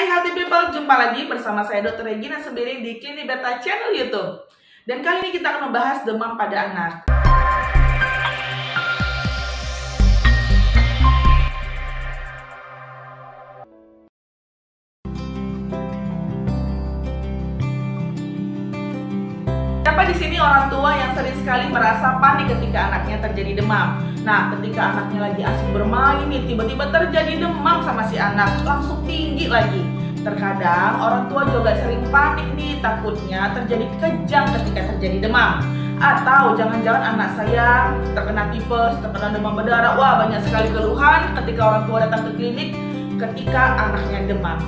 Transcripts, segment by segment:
Hai Healthy People, jumpa lagi bersama saya Dr. Regina Sembiring di Klinik Beta Channel YouTube. Dan kali ini kita akan membahas demam pada anak. Siapa di sini orang tua yang sering sekali merasa panik ketika anaknya terjadi demam? Nah, ketika anaknya lagi asik bermain nih, tiba-tiba terjadi demam sama si anak, langsung tinggi lagi. Terkadang orang tua juga sering panik nih, takutnya terjadi kejang ketika terjadi demam. Atau jangan-jangan anak saya terkena tipes, terkena demam berdarah. Wah, banyak sekali keluhan ketika orang tua datang ke klinik ketika anaknya demam.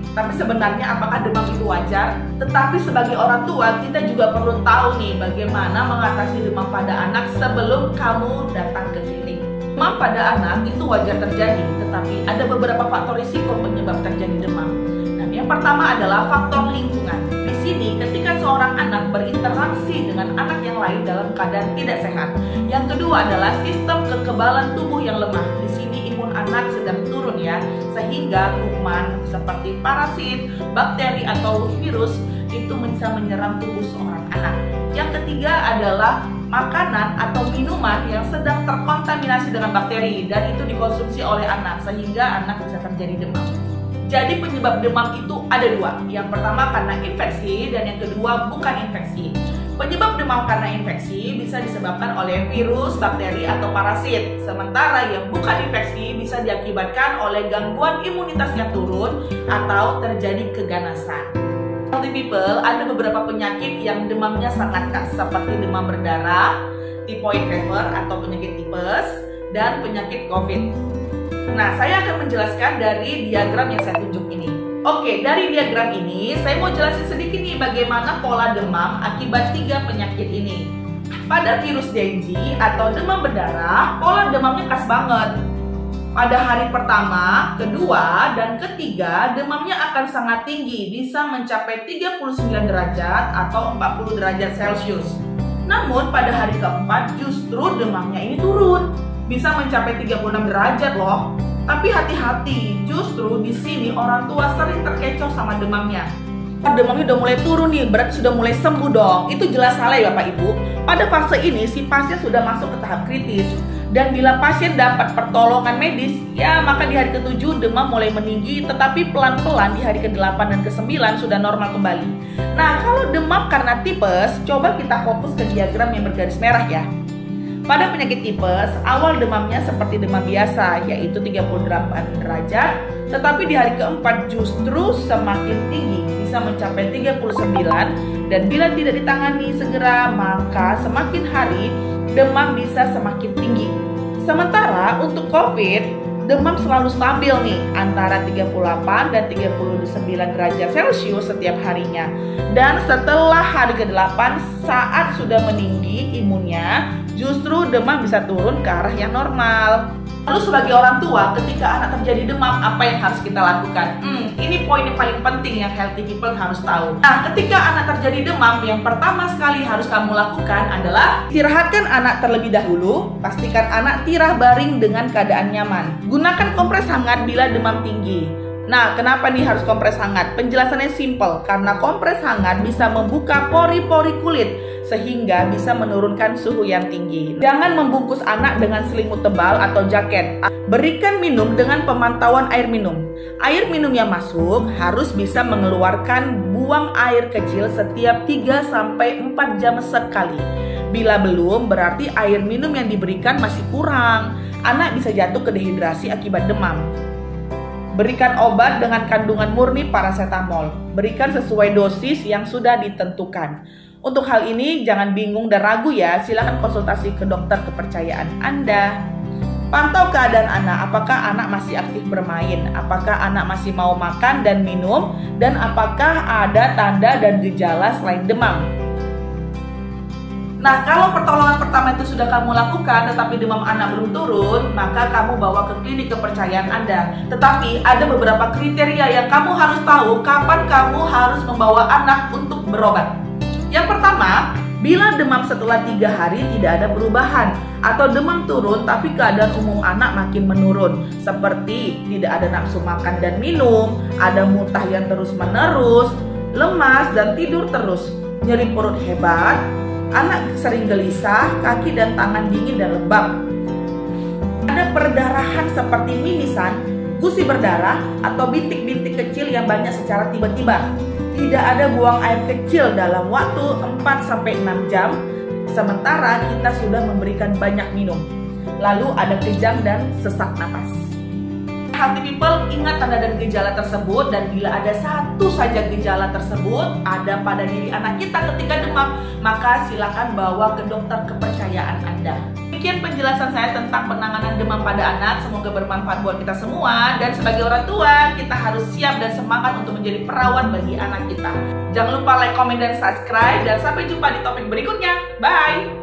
Tapi sebenarnya apakah demam itu wajar? Tetapi sebagai orang tua kita juga perlu tahu nih bagaimana mengatasi demam pada anak sebelum kamu datang ke klinik. Demam pada anak itu wajar terjadi, tetapi ada beberapa faktor risiko penyebab terjadi demam. Nah, yang pertama adalah faktor lingkungan. Di sini ketika seorang anak berinteraksi dengan anak yang lain dalam keadaan tidak sehat. Yang kedua adalah sistem kekebalan tubuh yang lemah. Di sini imun anak sedang turun ya, sehingga kuman seperti parasit, bakteri atau virus itu bisa menyerang tubuh seorang anak. Yang ketiga adalah makanan atau minuman yang sedang terkontaminasi dengan bakteri dan itu dikonsumsi oleh anak sehingga anak bisa terjadi demam. Jadi penyebab demam itu ada dua. Yang pertama karena infeksi dan yang kedua bukan infeksi. Penyebab demam karena infeksi bisa disebabkan oleh virus, bakteri, atau parasit. Sementara yang bukan infeksi bisa diakibatkan oleh gangguan imunitas yang turun atau terjadi keganasan. Healthy people, ada beberapa penyakit yang demamnya sangat khas seperti demam berdarah, typhoid fever atau penyakit tipes, dan penyakit COVID. Nah, saya akan menjelaskan dari diagram yang saya tunjuk ini. Oke, dari diagram ini saya mau jelasin sedikit nih bagaimana pola demam akibat 3 penyakit ini. Pada virus Dengue atau demam berdarah, pola demamnya khas banget. Pada hari pertama, kedua, dan ketiga, demamnya akan sangat tinggi, bisa mencapai 39 derajat atau 40 derajat Celcius. Namun pada hari keempat justru demamnya ini turun, bisa mencapai 36 derajat loh. Tapi hati-hati, justru di sini orang tua sering terkecoh sama demamnya. Demamnya udah mulai turun nih, berarti sudah mulai sembuh dong. Itu jelas salah ya Bapak Ibu. Pada fase ini si pasien sudah masuk ke tahap kritis. Dan bila pasien dapat pertolongan medis, ya maka di hari ke-7 demam mulai meninggi, tetapi pelan-pelan di hari ke-8 dan ke-9 sudah normal kembali. Nah, kalau demam karena tipes, coba kita fokus ke diagram yang bergaris merah ya. Pada penyakit tipes, awal demamnya seperti demam biasa, yaitu 38 derajat, tetapi di hari keempat justru semakin tinggi, bisa mencapai 39, dan bila tidak ditangani segera, maka semakin hari demam bisa semakin tinggi. Sementara untuk COVID, demam selalu stabil nih, antara 38 dan 39 derajat Celcius setiap harinya. Dan setelah hari ke-8, saat sudah meninggi imunnya, justru demam bisa turun ke arah yang normal. Lalu sebagai orang tua, ketika anak terjadi demam, apa yang harus kita lakukan? Ini poin yang paling penting yang healthy people harus tahu. Nah, ketika anak terjadi demam, yang pertama sekali harus kamu lakukan adalah istirahatkan anak terlebih dahulu. Pastikan anak tirah baring dengan keadaan nyaman. Gunakan kompres hangat bila demam tinggi. Nah, kenapa nih harus kompres hangat? Penjelasannya simple, karena kompres hangat bisa membuka pori-pori kulit sehingga bisa menurunkan suhu yang tinggi. Jangan membungkus anak dengan selimut tebal atau jaket. Berikan minum dengan pemantauan air minum. Air minum yang masuk harus bisa mengeluarkan buang air kecil setiap 3-4 jam sekali. Bila belum, berarti air minum yang diberikan masih kurang. Anak bisa jatuh ke dehidrasi akibat demam. Berikan obat dengan kandungan murni paracetamol. Berikan sesuai dosis yang sudah ditentukan. Untuk hal ini jangan bingung dan ragu ya, silakan konsultasi ke dokter kepercayaan Anda. Pantau keadaan anak, apakah anak masih aktif bermain, apakah anak masih mau makan dan minum, dan apakah ada tanda dan gejala selain demam. Nah, kalau pertolongan pertama itu sudah kamu lakukan tetapi demam anak belum turun, maka kamu bawa ke klinik kepercayaan Anda. Tetapi ada beberapa kriteria yang kamu harus tahu kapan kamu harus membawa anak untuk berobat. Yang pertama, Bila demam setelah 3 hari tidak ada perubahan atau demam turun tapi keadaan umum anak makin menurun, seperti tidak ada nafsu makan dan minum, ada muntah yang terus-menerus, lemas dan tidur terus, nyeri perut hebat, anak sering gelisah, kaki dan tangan dingin dan lembab. Ada perdarahan seperti mimisan, gusi berdarah atau bintik-bintik kecil yang banyak secara tiba-tiba. Tidak ada buang air kecil dalam waktu 4-6 jam, sementara kita sudah memberikan banyak minum. Lalu ada kejang dan sesak napas. Healthy people, ingat tanda dan gejala tersebut, dan bila ada satu saja gejala tersebut ada pada diri anak kita ketika demam, maka silakan bawa ke dokter kepercayaan Anda. Demikian penjelasan saya tentang penanganan demam pada anak. Semoga bermanfaat buat kita semua. Dan sebagai orang tua, kita harus siap dan semangat untuk menjadi perawat bagi anak kita. Jangan lupa like, komen, dan subscribe. Dan sampai jumpa di topik berikutnya. Bye!